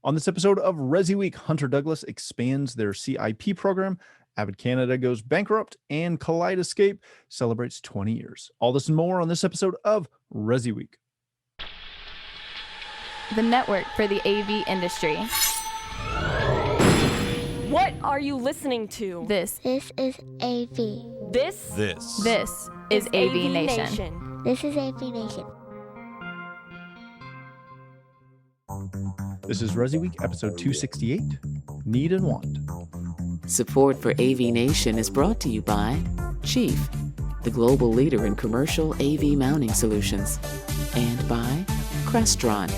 On this episode of ResiWeek, Hunter Douglas expands their CIP program, AVAD Canada goes bankrupt, and Kaleidescape celebrates 20 years. All this and more on this episode of ResiWeek. The network for the AV industry. What are you listening to? This is AV. This is AVNation. This is AVNation. This is ResiWeek, episode 268, Need and Want. Support for AVNation is brought to you by Chief, the global leader in commercial AV mounting solutions, and by Crestron.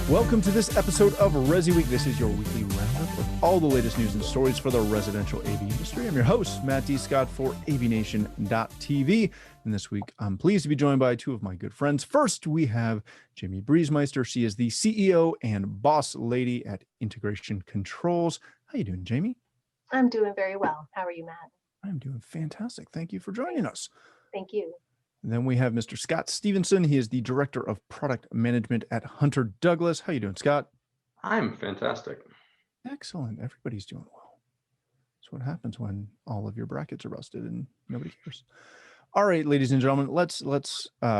Welcome to this episode of ResiWeek. This is your weekly roundup of all the latest news and stories for the residential AV industry. I'm your host, Matt D. Scott for AVNation.tv. And this week, I'm pleased to be joined by two of my good friends. First, we have Jamie Briesmeister. She is the CEO and boss lady at Integration Controls. How you doing, Jamie? I'm doing very well. How are you, Matt? I'm doing fantastic. Thank you for joining us. Thank you. And then we have Mr. Scott Stevenson. He is the Director of Product Management at Hunter Douglas. How you doing, Scott? I'm fantastic. Excellent. Everybody's doing well. That's what happens when all of your brackets are rusted and nobody cares. All right, ladies and gentlemen, let's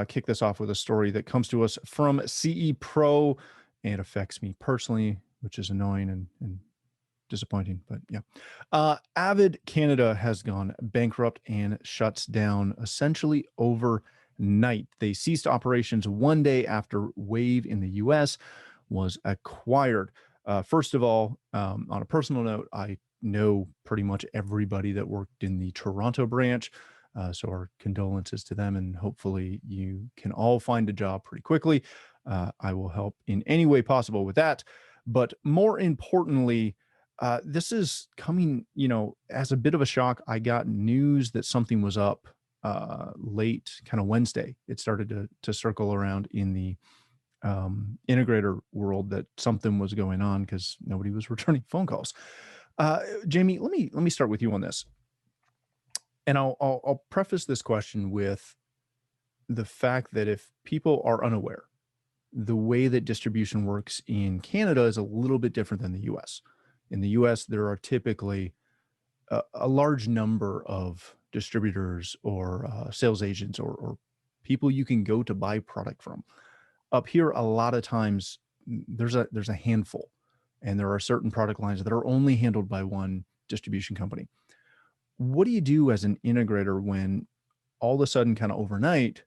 kick this off with a story that comes to us from CE Pro and affects me personally, which is annoying and disappointing, but yeah. AVAD Canada has gone bankrupt and shuts down essentially overnight. They ceased operations one day after Wave in the US was acquired. First of all, on a personal note, I know pretty much everybody that worked in the Toronto branch. So our condolences to them, and hopefully you can all find a job pretty quickly. I will help in any way possible with that. But more importantly, this is coming, as a bit of a shock. I got news that something was up late, kind of Wednesday. It started to circle around in the integrator world that something was going on because nobody was returning phone calls. Jamie, let me start with you on this. And I'll preface this question with the fact that if people are unaware, the way that distribution works in Canada is a little bit different than the US. In the US, there are typically a large number of distributors or sales agents or people you can go to buy product from. Up here, a lot of times there's a handful, and there are certain product lines that are only handled by one distribution company. What do you do as an integrator when all of a sudden, kind of overnight,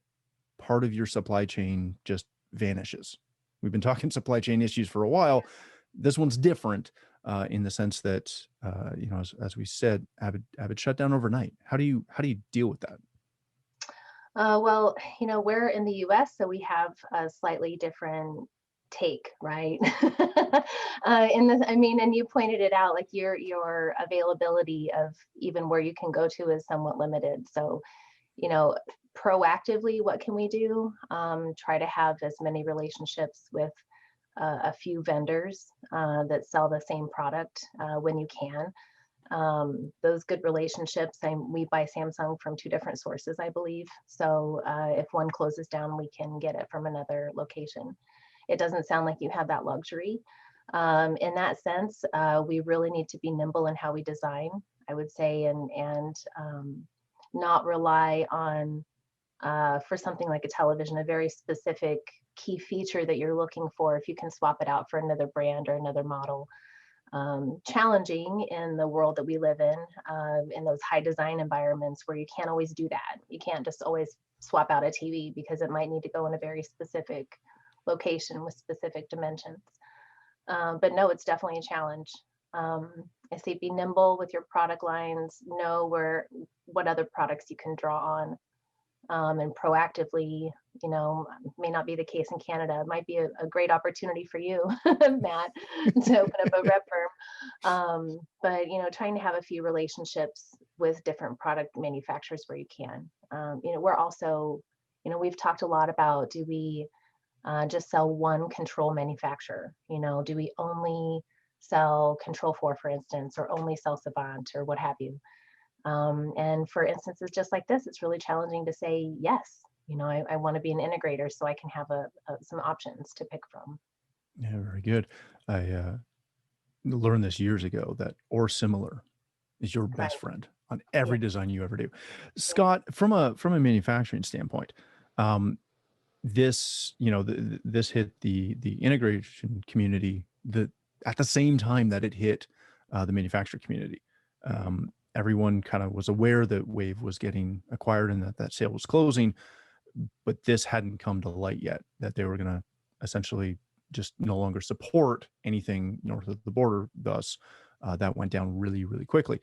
part of your supply chain just vanishes? We've been talking supply chain issues for a while. This one's different in the sense that, as we said, AVAD shut down overnight. How do you deal with that? Well, we're in the US, so we have a slightly different take, right? And you pointed it out, like your availability of even where you can go to is somewhat limited. So, proactively, what can we do? Try to have as many relationships with a few vendors that sell the same product when you can. Those good relationships, we buy Samsung from two different sources, I believe. So if one closes down, we can get it from another location. It doesn't sound like you have that luxury. In that sense, we really need to be nimble in how we design, I would say, and not rely on, for something like a television, a very specific key feature that you're looking for. If you can swap it out for another brand or another model. Challenging in the world that we live in those high design environments where you can't always do that. You can't just always swap out a TV because it might need to go in a very specific location with specific dimensions. But no, it's definitely a challenge. I say be nimble with your product lines, know what other products you can draw on, and proactively, may not be the case in Canada. It might be a great opportunity for you, Matt, to open up a rep firm. But, trying to have a few relationships with different product manufacturers where you can. We're also, we've talked a lot about, do we just sell one control manufacturer? Do we only sell Control 4, for instance, or only sell Savant or what have you? And for instances just like this, it's really challenging to say yes. I want to be an integrator so I can have some options to pick from. Yeah, very good. I learned this years ago that or similar is your Right. best friend on every design you ever do. Scott, from a manufacturing standpoint, this this hit the integration community at the same time that it hit the manufacturer community. Everyone kind of was aware that Wave was getting acquired and that sale was closing, but this hadn't come to light yet, that they were going to essentially just no longer support anything north of the border. Thus, that went down really, really quickly.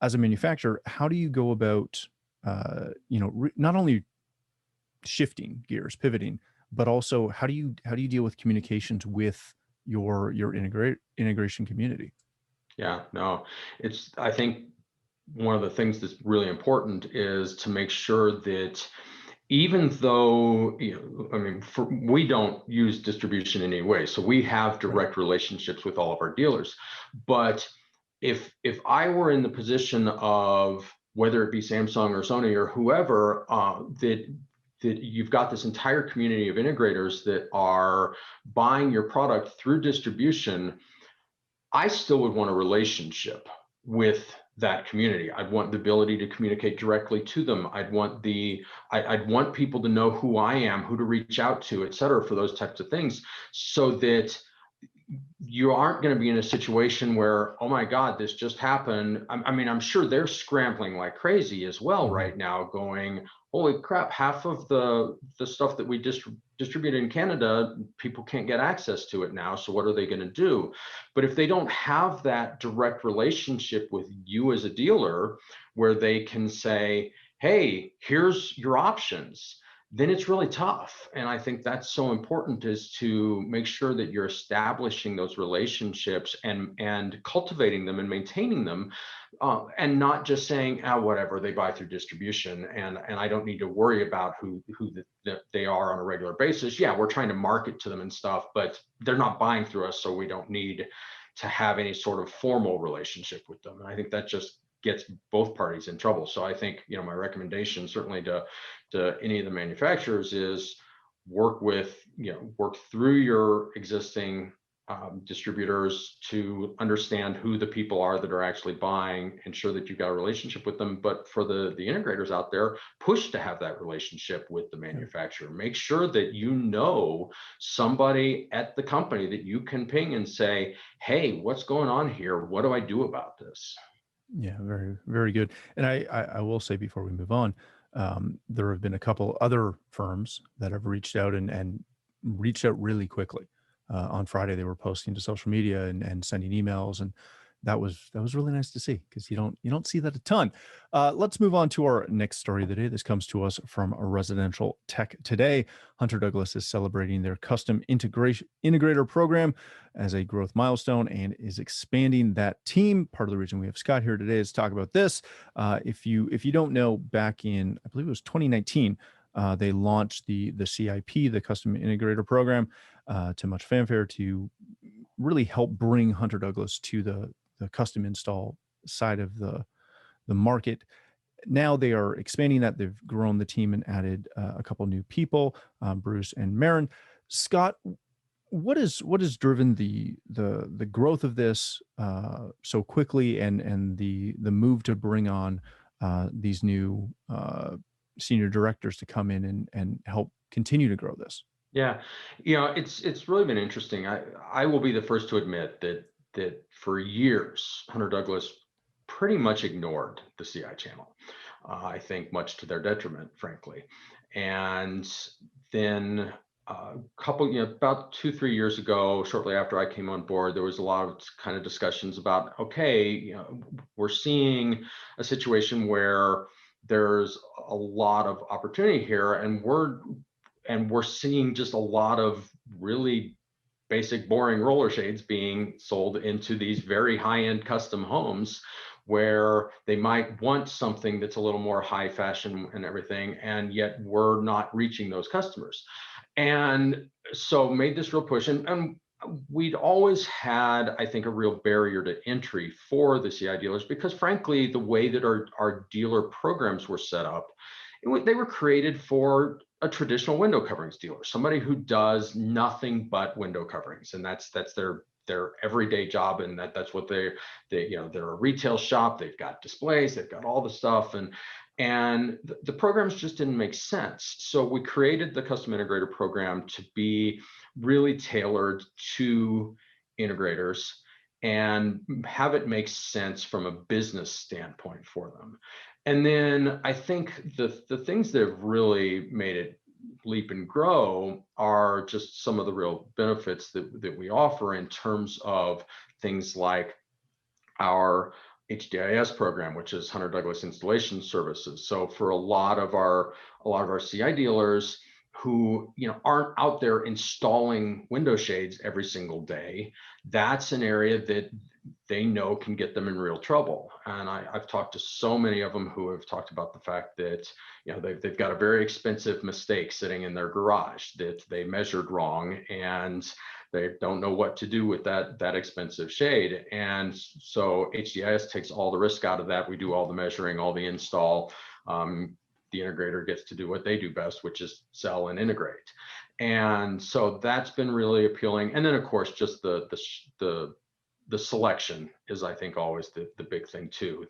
As a manufacturer, how do you go about, not only shifting gears, pivoting, but also how do you deal with communications with your integration community? Yeah, no, I think one of the things that's really important is to make sure that even though, I mean, we don't use distribution in any way, so we have direct relationships with all of our dealers. But if I were in the position of whether it be Samsung or Sony or whoever, that you've got this entire community of integrators that are buying your product through distribution, I still would want a relationship with that community. I'd want the ability to communicate directly to them. I'd want people to know who I am, who to reach out to, et cetera, for those types of things, so that you aren't going to be in a situation where, oh my God, this just happened. I mean, I'm sure they're scrambling like crazy as well right now, going, holy crap, half of the stuff that we distribute in Canada, people can't get access to it now. So what are they going to do? But if they don't have that direct relationship with you as a dealer, where they can say, hey, here's your options, then it's really tough. And I think that's so important, is to make sure that you're establishing those relationships and cultivating them and maintaining them, and not just saying, whatever, they buy through distribution and I don't need to worry about who they are on a regular basis. Yeah, we're trying to market to them and stuff, but they're not buying through us, so we don't need to have any sort of formal relationship with them. And I think that just gets both parties in trouble. So I think, my recommendation certainly to any of the manufacturers is work through your existing distributors to understand who the people are that are actually buying, ensure that you've got a relationship with them. But for the integrators out there, push to have that relationship with the manufacturer. Make sure that somebody at the company that you can ping and say, hey, what's going on here? What do I do about this? Yeah, very, very good. And I will say, before we move on, there have been a couple other firms that have reached out and reached out really quickly. On Friday, they were posting to social media and sending emails, and that was really nice to see, because you don't see that a ton. Let's move on to our next story of the day. This comes to us from a Residential Tech Today. Hunter Douglas is celebrating their custom integrator program as a growth milestone and is expanding that team. Part of the reason we have Scott here today is to talk about this. If you don't know, back in, I believe it was 2019, they launched the CIP, the Custom Integrator Program, to much fanfare, to really help bring Hunter Douglas to the custom install side of the market. Now they are expanding that. They've grown the team and added a couple new people, Bruce and Marin. Scott, what has driven the growth of this so quickly, and the move to bring on these new senior directors to come in and help continue to grow this? Yeah, it's really been interesting. I will be the first to admit that for years, Hunter Douglas pretty much ignored the CI channel. I think much to their detriment, frankly. And then about 2-3 years ago, shortly after I came on board, there was a lot of kind of discussions about, okay, we're seeing a situation where there's a lot of opportunity here, and we're seeing just a lot of really basic, boring roller shades being sold into these very high-end custom homes, where they might want something that's a little more high fashion and everything, and yet we're not reaching those customers. And so made this real push, and we'd always had, I think, a real barrier to entry for the CI dealers, because frankly, the way that our dealer programs were set up, they were created for a traditional window coverings dealer, somebody who does nothing but window coverings, and that's their their everyday job, and that's what they're a retail shop. They've got displays, they've got all the stuff, and the programs just didn't make sense. So we created the custom integrator program to be really tailored to integrators and have it make sense from a business standpoint for them. And then I think the things that have really made it leap and grow are just some of the real benefits that we offer in terms of things like our HDIS program, which is Hunter Douglas Installation Services. So for a lot of our CI dealers who aren't out there installing window shades every single day, that's an area that they know can get them in real trouble. And I've talked to so many of them who have talked about the fact that they've got a very expensive mistake sitting in their garage that they measured wrong, and they don't know what to do with that expensive shade. And so HDIS takes all the risk out of that. We do all the measuring, all the install. The integrator gets to do what they do best, which is sell and integrate. And so that's been really appealing. And then of course, just the selection is, I think, always the big thing too.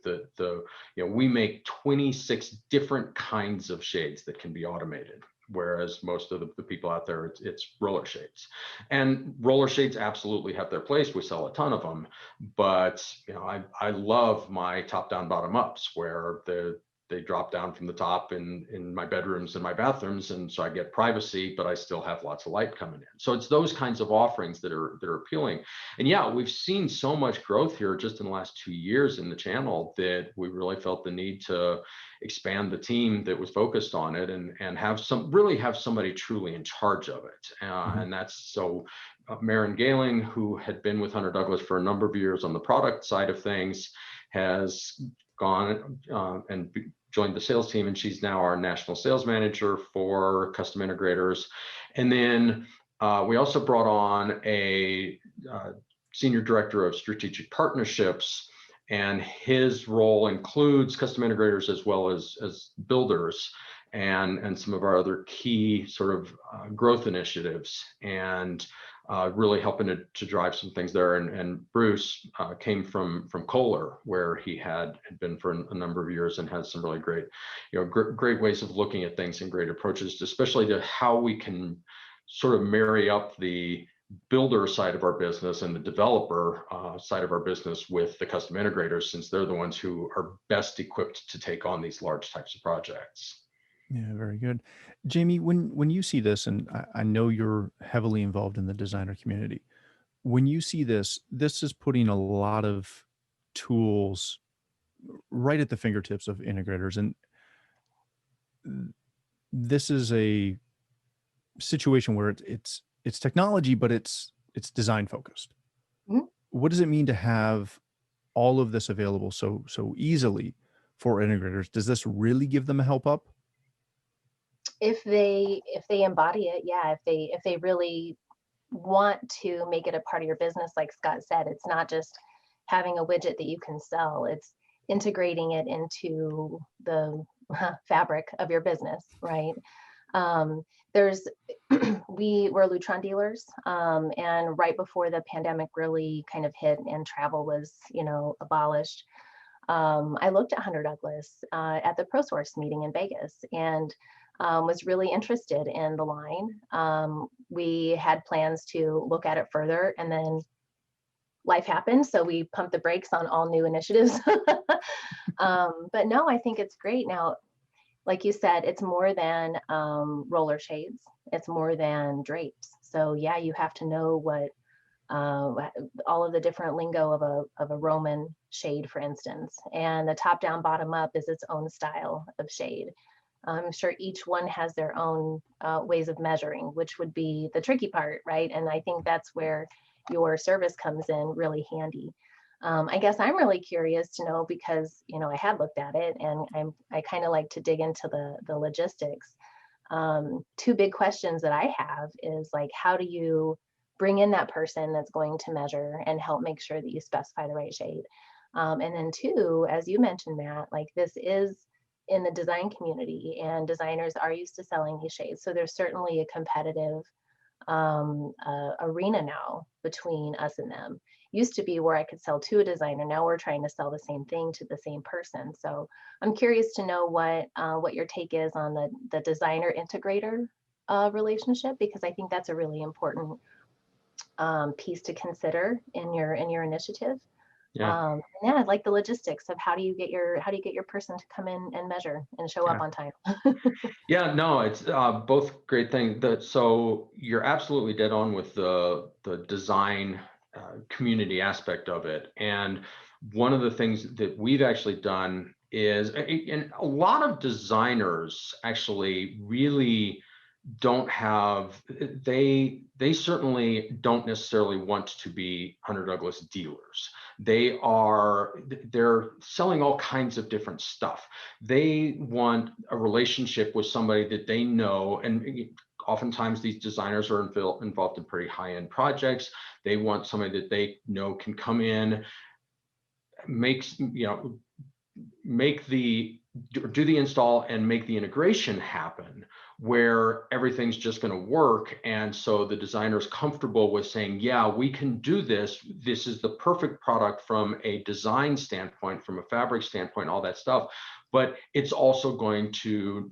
We make 26 different kinds of shades that can be automated, whereas most of the people out there, it's roller shades. And roller shades absolutely have their place. We sell a ton of them, but I love my top-down, bottom-ups, where they drop down from the top in my bedrooms and my bathrooms, and so I get privacy, but I still have lots of light coming in. So it's those kinds of offerings that are appealing. And yeah, we've seen so much growth here just in the last 2 years in the channel that we really felt the need to expand the team that was focused on it and have somebody truly in charge of it. And that's so Maren Galing, who had been with Hunter Douglas for a number of years on the product side of things, has gone and joined the sales team, and she's now our national sales manager for custom integrators. And then we also brought on a senior director of strategic partnerships, and his role includes custom integrators as well as builders and some of our other key sort of growth initiatives, and really helping to drive some things there. And Bruce came from Kohler, where he had been for a number of years, and has some really great, great ways of looking at things and great approaches, especially to how we can sort of marry up the builder side of our business and the developer side of our business with the custom integrators, since they're the ones who are best equipped to take on these large types of projects. Yeah, very good. Jamie, when you see this, and I know you're heavily involved in the designer community, when you see this is putting a lot of tools right at the fingertips of integrators. And this is a situation where it's technology, but it's design focused. Mhm. What does it mean to have all of this available so easily for integrators? Does this really give them a help up? If they embody it, yeah. If they really want to make it a part of your business, like Scott said, it's not just having a widget that you can sell, it's integrating it into the fabric of your business, right? We're Lutron dealers, and right before the pandemic really kind of hit and travel was abolished, I looked at Hunter Douglas at the ProSource meeting in Vegas, and was really interested in the line. We had plans to look at it further, and then life happened, so we pumped the brakes on all new initiatives. But no, I think it's great. Now, like you said, it's more than roller shades. It's more than drapes. So yeah, you have to know what all of the different lingo of a Roman shade, for instance. And the top down, bottom up is its own style of shade. I'm sure each one has their own ways of measuring, which would be the tricky part, right? And I think that's where your service comes in really handy. I guess I'm really curious to know, because I had looked at it, and I kind of like to dig into the logistics. Two big questions that I have is, like, how do you bring in that person that's going to measure and help make sure that you specify the right shade? And then two, as you mentioned, Matt, like, this is in the design community, and designers are used to selling these shades. So there's certainly a competitive arena now between us and them. Used to be where I could sell to a designer. Now we're trying to sell the same thing to the same person. So I'm curious to know what your take is on the designer integrator relationship, because I think that's a really important piece to consider in your initiative. Yeah. Yeah, I'd like the logistics of how do you get your person to come in and measure and show up Yeah. on time. Yeah, no, it's both great things. So you're absolutely dead on with the design community aspect of it. And one of the things that we've actually done is, and a lot of designers actually really don't have, they certainly don't necessarily want to be Hunter Douglas dealers. They're selling all kinds of different stuff. They want a relationship with somebody that they know, and oftentimes these designers are involved in pretty high-end projects. They want somebody that they know can come in, do the install and make the integration happen, where everything's just going to work. And so the designer is comfortable with saying, yeah, we can do this. This is the perfect product from a design standpoint, from a fabric standpoint, all that stuff. But it's also going to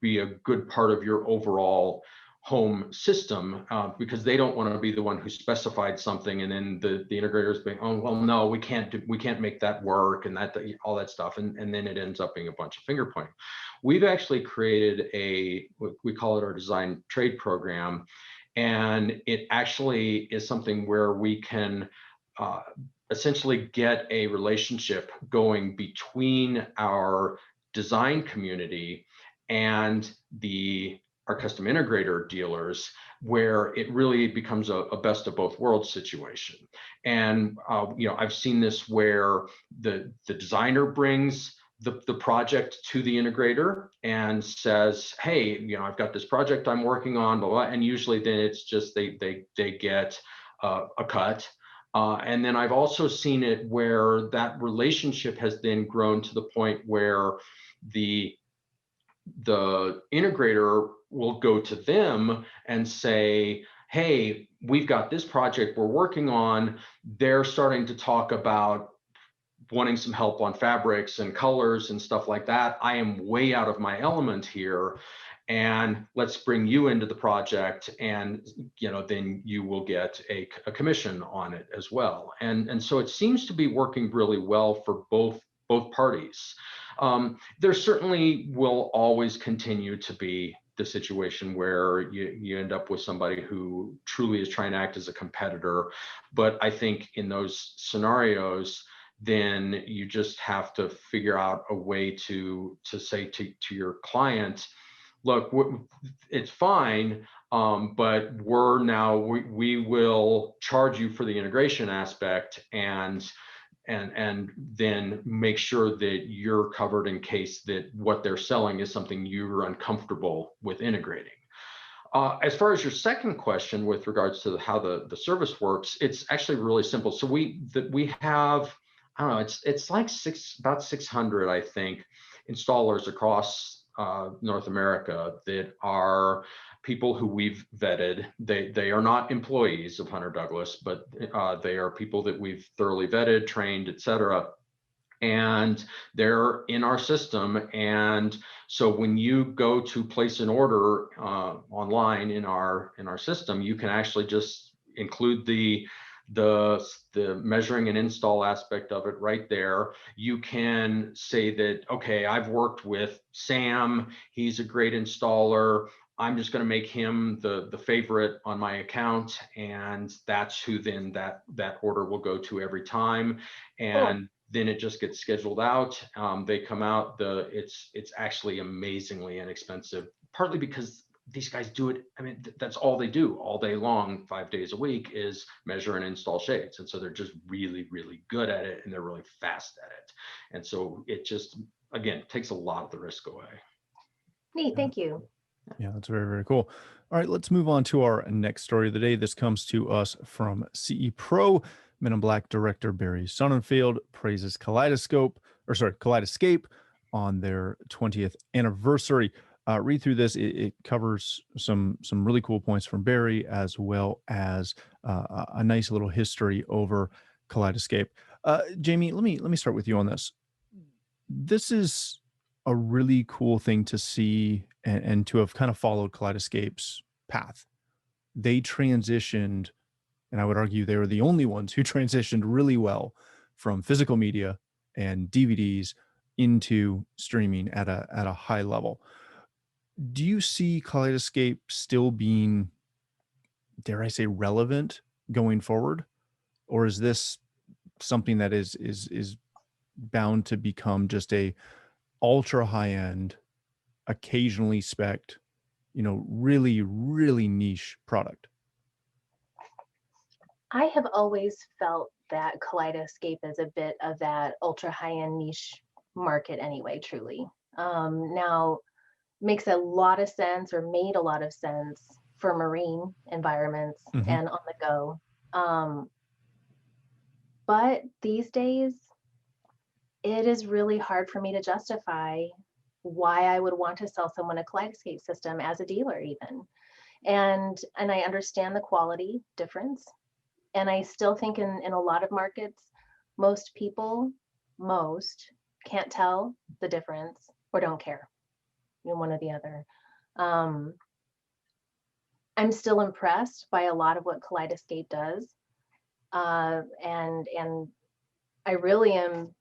be a good part of your overall home system, because they don't want to be the one who specified something and then the integrators being, oh well, no, we can't make that work, and that all that stuff, and then it ends up being a bunch of finger pointing. We've actually created we call it our design trade program, and it actually is something where we can essentially get a relationship going between our design community and our custom integrator dealers, where it really becomes a best of both worlds situation. And I've seen this where the designer brings the project to the integrator and says, hey, I've got this project I'm working on, blah, blah, and usually then it's just they get a cut. And then I've also seen it where that relationship has then grown to the point where the integrator will go to them and say, hey, we've got this project we're working on. They're starting to talk about wanting some help on fabrics and colors and stuff like that. I am way out of my element here, and let's bring you into the project, and then you will get a commission on it as well. And so it seems to be working really well for both parties. There certainly will always continue to be the situation where you end up with somebody who truly is trying to act as a competitor. But I think in those scenarios, then you just have to figure out a way to say to your client, look, it's fine, but we will charge you for the integration aspect, and then make sure that you're covered in case that what they're selling is something you're uncomfortable with integrating. As far as your second question with regards to how the service works, it's actually really simple. So we have, I don't know, it's like about 600, I think, installers across North America that are people who we've vetted. They are not employees of Hunter Douglas, but they are people that we've thoroughly vetted, trained, etc. And they're in our system. And so when you go to place an order online in our system, you can actually just include the measuring and install aspect of it right there. You can say that, okay, I've worked with Sam, he's a great installer, I'm just going to make him the favorite on my account, and that's who then that order will go to every time. And then it just gets scheduled out. They come out. It's actually amazingly inexpensive, partly because these guys do it. I mean, that's all they do all day long, 5 days a week, is measure and install shades. And so they're just really, really good at it, and they're really fast at it. And so it just, again, takes a lot of the risk away. Neat, thank you. Yeah, that's very, very cool. All right, let's move on to our next story of the day. This comes to us from CE Pro. Men in Black director Barry Sonnenfeld praises Kaleidescape on their 20th anniversary. read through this. It covers some really cool points from Barry, as well as a nice little history over Kaleidescape. Jamie, let me start with you on this. This is a really cool thing to see, and to have kind of followed Kaleidescape's path. They transitioned, and I would argue they were the only ones who transitioned really well from physical media and DVDs into streaming at a high level. Do you see Kaleidescape still being, dare I say, relevant going forward, or is this something that is bound to become just a ultra high end, occasionally spec'd, really really niche product? I have always felt that Kaleidescape is a bit of that ultra high-end niche market anyway, truly. Now, makes a lot of sense, or made a lot of sense, for marine environments Mhm. and on the go. But these days, it is really hard for me to justify why I would want to sell someone a Kaleidescape system as a dealer even. And I understand the quality difference. And I still think in a lot of markets, most people, can't tell the difference or don't care, one or the other. Um, I'm still impressed by a lot of what Kaleidescape does. And I really am,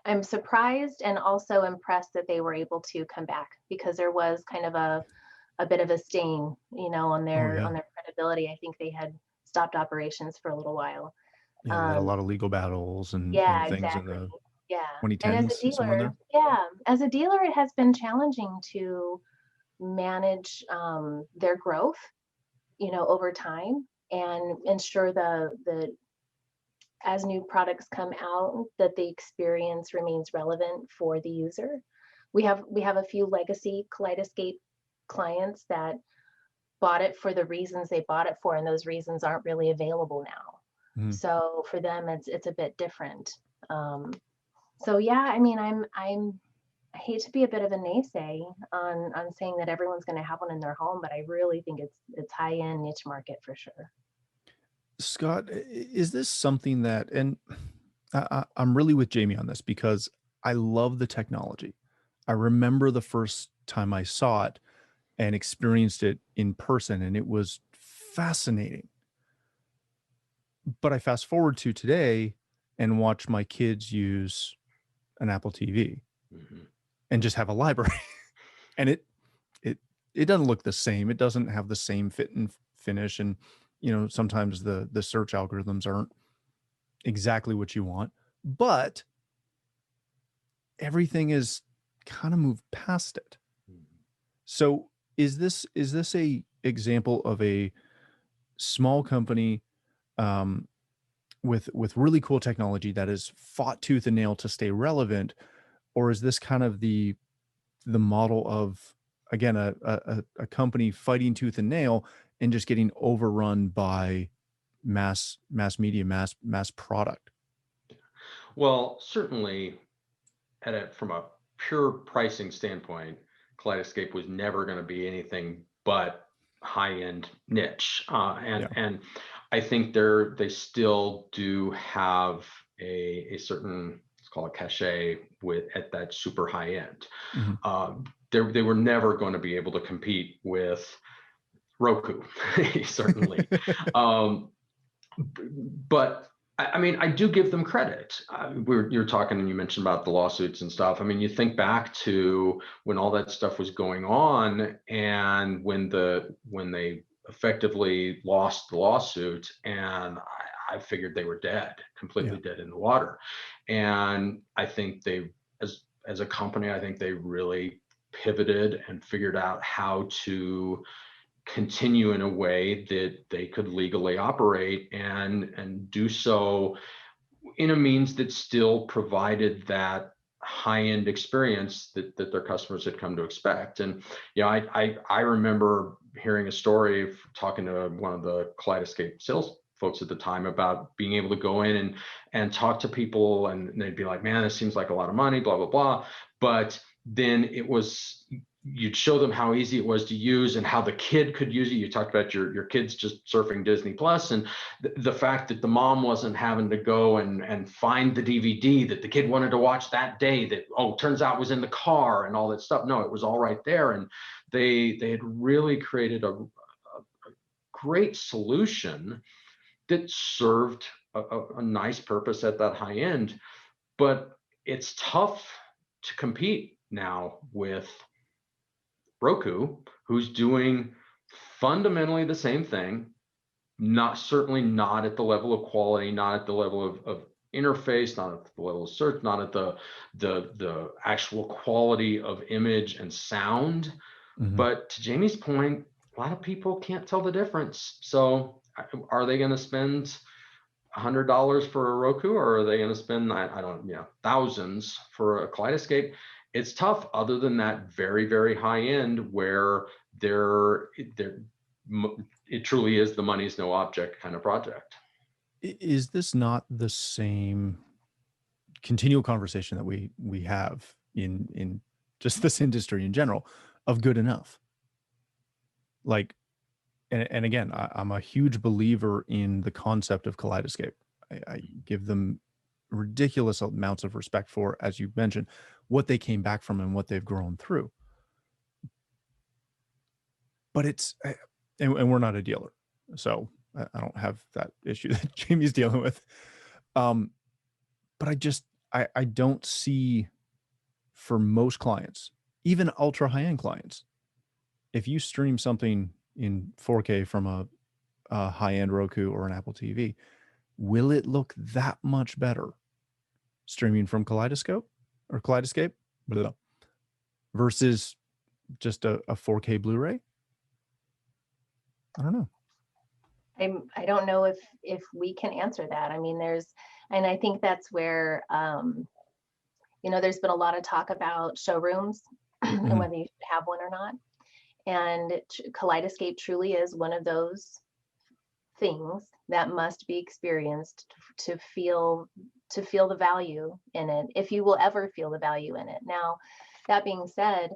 I'm surprised and also impressed that they were able to come back, because there was kind of a bit of a stain, on Oh their yeah, on their credibility. I think they had stopped operations for a little while. yeah. They had a Um, lot of legal battles and yeah, things in exactly. the Yeah. And as a 2010s, somewhere in dealer, there. it has been challenging to manage their growth, over time, and ensure the as new products come out, that the experience remains relevant for the user. We have a few legacy Kaleidescape clients that bought it for the reasons they bought it for, and those reasons aren't really available now. Mhm. So for them, it's a bit different. Um, so yeah, I mean, I hate to be a bit of a naysay on saying that everyone's going to have one in their home, but I really think it's high end niche market for sure. Scott, is this something that, and I'm really with Jamie on this because I love the technology. I remember the first time I saw it and experienced it in person, and it was fascinating. But I fast forward to today and watch my kids use an Apple TV Mhm. and just have a library, and it it doesn't look the same. It doesn't have the same fit and finish, and sometimes the search algorithms aren't exactly what you want, but everything is kind of moved past it. So is this a example of a small company, um, with really cool technology that is fought tooth and nail to stay relevant, or is this kind of the model of, again, a company fighting tooth and nail and just getting overrun by mass media, mass product? Well, certainly from a pure pricing standpoint, Kaleidescape was never going to be anything but high-end niche. And Yeah. and I think they still do have a certain, let's call it cachet with at that super high end. Mhm. They were never going to be able to compete with Roku, certainly. Um, but I mean, I do give them credit. You're talking, and you mentioned about the lawsuits and stuff. I mean, you think back to when all that stuff was going on, and when they effectively lost the lawsuit, and I figured they were dead, Yeah. completely dead in the water. And I think as a company, I think they really pivoted and figured out how to continue in a way that they could legally operate and do so in a means that still provided that high-end experience that their customers had come to expect. And I remember hearing a story, talking to one of the Kaleidescape sales folks at the time, about being able to go in and talk to people, and they'd be like, man, this seems like a lot of money, blah blah blah, but then you'd show them how easy it was to use and how the kid could use it. You talked about your kids just surfing Disney Plus, and the fact that the mom wasn't having to go and find the DVD that the kid wanted to watch that day that, turns out was in the car and all that stuff. No, it was all right there. And they had really created a great solution that served a nice purpose at that high end. But it's tough to compete now with Roku, who's doing fundamentally the same thing, certainly not at the level of quality, not at the level of interface, not at the level of search, not at the actual quality of image and sound. Mhm. But to Jamie's point, a lot of people can't tell the difference. So are they going to spend $100 for a Roku, or are they going to spend, thousands for a Kaleidescape? It's tough, other than that very, very high end where it truly is the money's no object kind of project. Is this not the same continual conversation that we have in just this industry in general of good enough? Like, and again, I'm a huge believer in the concept of Kaleidescape. I give them ridiculous amounts of respect for, as you mentioned, what they came back from and what they've grown through. But and we're not a dealer, so I don't have that issue that Jamie's dealing with. But I don't see, for most clients, even ultra high-end clients, if you stream something in 4K from a high-end Roku or an Apple TV, will it look that much better streaming from Kaleidescape blah, versus just a 4K Blu-ray? I don't know. I don't know if we can answer that. I mean, and I think that's where, there's been a lot of talk about showrooms and whether you should have one or not. And Kaleidescape truly is one of those things that must be experienced to feel the value in it, if you will ever feel the value in it. Now, that being said,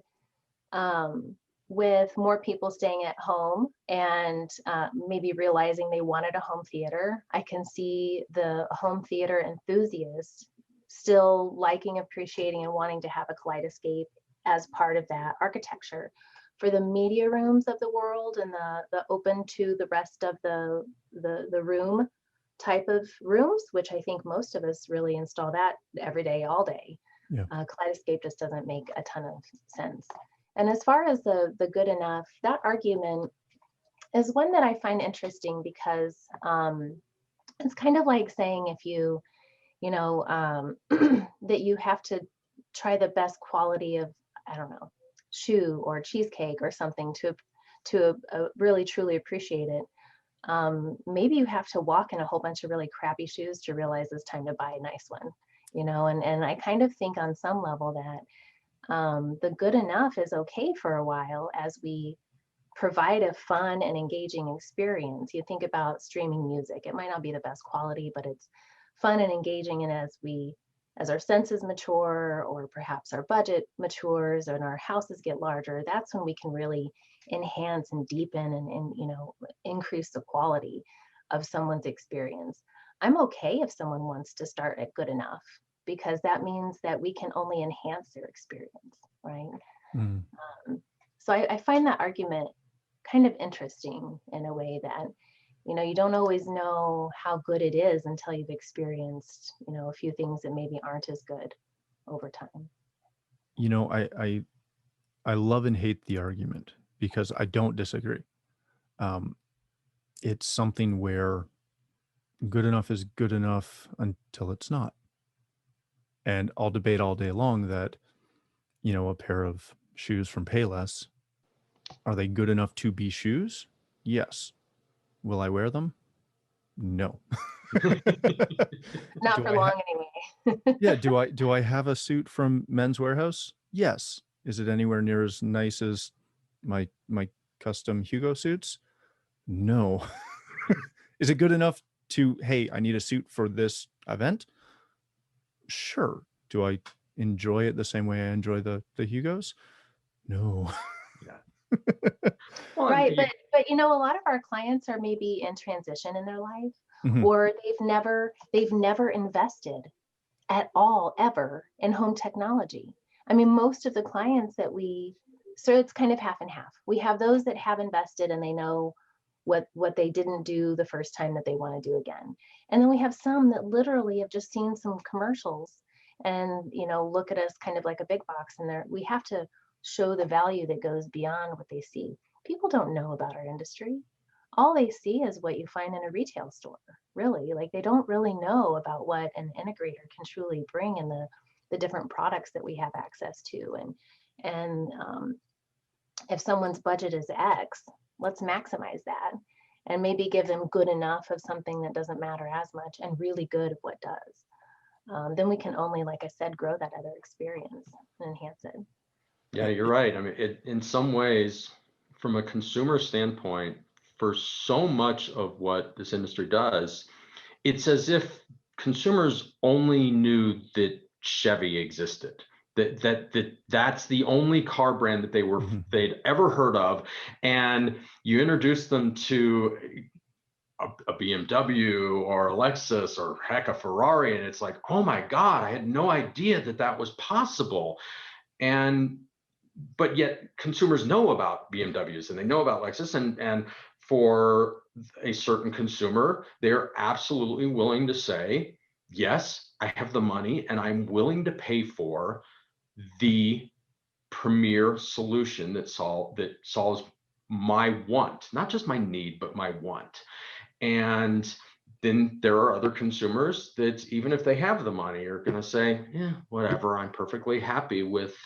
with more people staying at home and maybe realizing they wanted a home theater, I can see the home theater enthusiasts still liking, appreciating, and wanting to have a Kaleidescape as part of that architecture. For the media rooms of the world and the open to the rest of the room type of rooms, which I think most of us really install that every day, all day. Yeah. Kaleidescape just doesn't make a ton of sense. And as far as the good enough, that argument is one that I find interesting because it's kind of like saying if that you have to try the best quality of, I don't know, shoe or cheesecake or something to really truly appreciate it. Maybe you have to walk in a whole bunch of really crappy shoes to realize it's time to buy a nice one, and I kind of think on some level that the good enough is okay for a while as we provide a fun and engaging experience. You think about streaming music, it might not be the best quality, but it's fun and engaging. And as our senses mature, or perhaps our budget matures and our houses get larger, that's when we can really enhance and deepen and increase the quality of someone's experience. I'm okay if someone wants to start at good enough, because that means that we can only enhance their experience, right? So I find that argument kind of interesting in a way that, you don't always know how good it is until you've experienced, a few things that maybe aren't as good over time. I love and hate the argument because I don't disagree. It's something where good enough is good enough until it's not. And I'll debate all day long that, a pair of shoes from Payless, are they good enough to be shoes? Yes. Will I wear them? No. Not for long anyway. Yeah. Do I have a suit from Men's Warehouse? Yes. Is it anywhere near as nice as my custom Hugo suits? No. Is it good enough to, hey, I need a suit for this event? Sure. Do I enjoy it the same way I enjoy the Hugos? No. Well, Right, but a lot of our clients are maybe in transition in their life, Mhm. or they've never invested at all ever in home technology. I mean, most of the clients so it's kind of half and half. We have those that have invested and they know what they didn't do the first time that they want to do again. And then we have some that literally have just seen some commercials and, look at us kind of like a big box, and we have to show the value that goes beyond what they see. People don't know about our industry. All they see is what you find in a retail store, really. Like, they don't really know about what an integrator can truly bring in the different products that we have access to. And if someone's budget is X, let's maximize that and maybe give them good enough of something that doesn't matter as much and really good of what does. Then we can only, like I said, grow that other experience and enhance it. Yeah, you're right. I mean, in some ways, from a consumer standpoint, for so much of what this industry does, it's as if consumers only knew that Chevy existed. That's the only car brand that they'd ever heard of, and you introduce them to a BMW or a Lexus or heck, a Ferrari, and it's like, oh my God, I had no idea that was possible. But yet consumers know about BMWs and they know about Lexus, and for a certain consumer, they're absolutely willing to say, yes, I have the money and I'm willing to pay for the premier solution that solves my want, not just my need, but my want. And then there are other consumers that, even if they have the money, are going to say, yeah, whatever, I'm perfectly happy with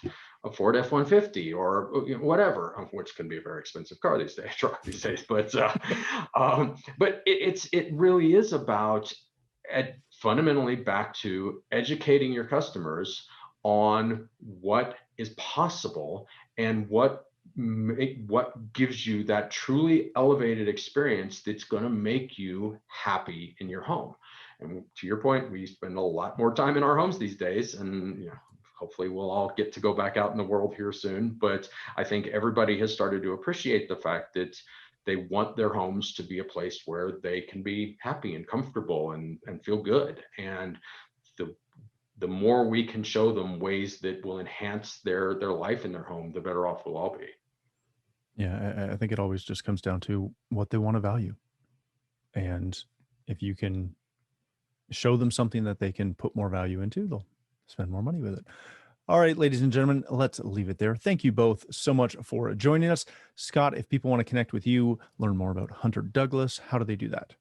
a Ford F-150 or whatever, which can be a very expensive car these days. But it really is about fundamentally back to educating your customers on what is possible and what gives you that truly elevated experience that's going to make you happy in your home. And to your point, we spend a lot more time in our homes these days, and hopefully we'll all get to go back out in the world here soon. But I think everybody has started to appreciate the fact that they want their homes to be a place where they can be happy and comfortable and feel good. And the more we can show them ways that will enhance their life in their home, the better off we'll all be. Yeah, I think it always just comes down to what they want to value. And if you can show them something that they can put more value into, they'll spend more money with it. All right, ladies and gentlemen, let's leave it there. Thank you both so much for joining us. Scott, if people want to connect with you, learn more about Hunter Douglas, how do they do that?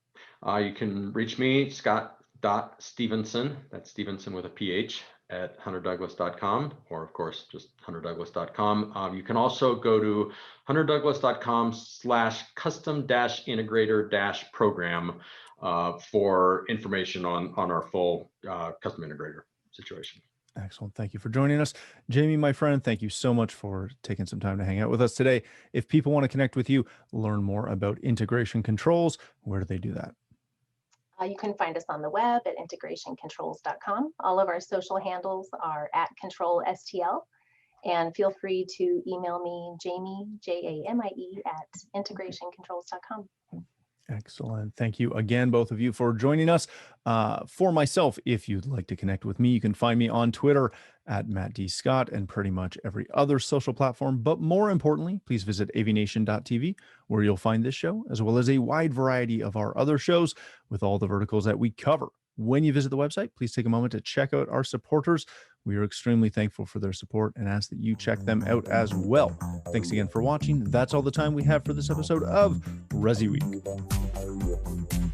You can reach me, Scott.Stevenson, that's Stevenson with a PH, at hunterdouglas.com, or of course, just hunterdouglas.com. You can also go to hunterdouglas.com/custom-integrator-program for information on our full custom integrator situation. Excellent. Thank you for joining us. Jamie, my friend, thank you so much for taking some time to hang out with us today. If people want to connect with you, learn more about integration controls, where do they do that? You can find us on the web at integrationcontrols.com. All of our social handles are @controlstl, and feel free to email me, Jamie, Jamie, at integrationcontrols.com. Excellent. Thank you again, both of you, for joining us. For myself, if you'd like to connect with me, you can find me on Twitter at Matt D. Scott and pretty much every other social platform. But more importantly, please visit AVNation.tv, where you'll find this show, as well as a wide variety of our other shows with all the verticals that we cover. When you visit the website, please take a moment to check out our supporters. We are extremely thankful for their support and ask that you check them out as well. Thanks again for watching. That's all the time we have for this episode of ResiWeek.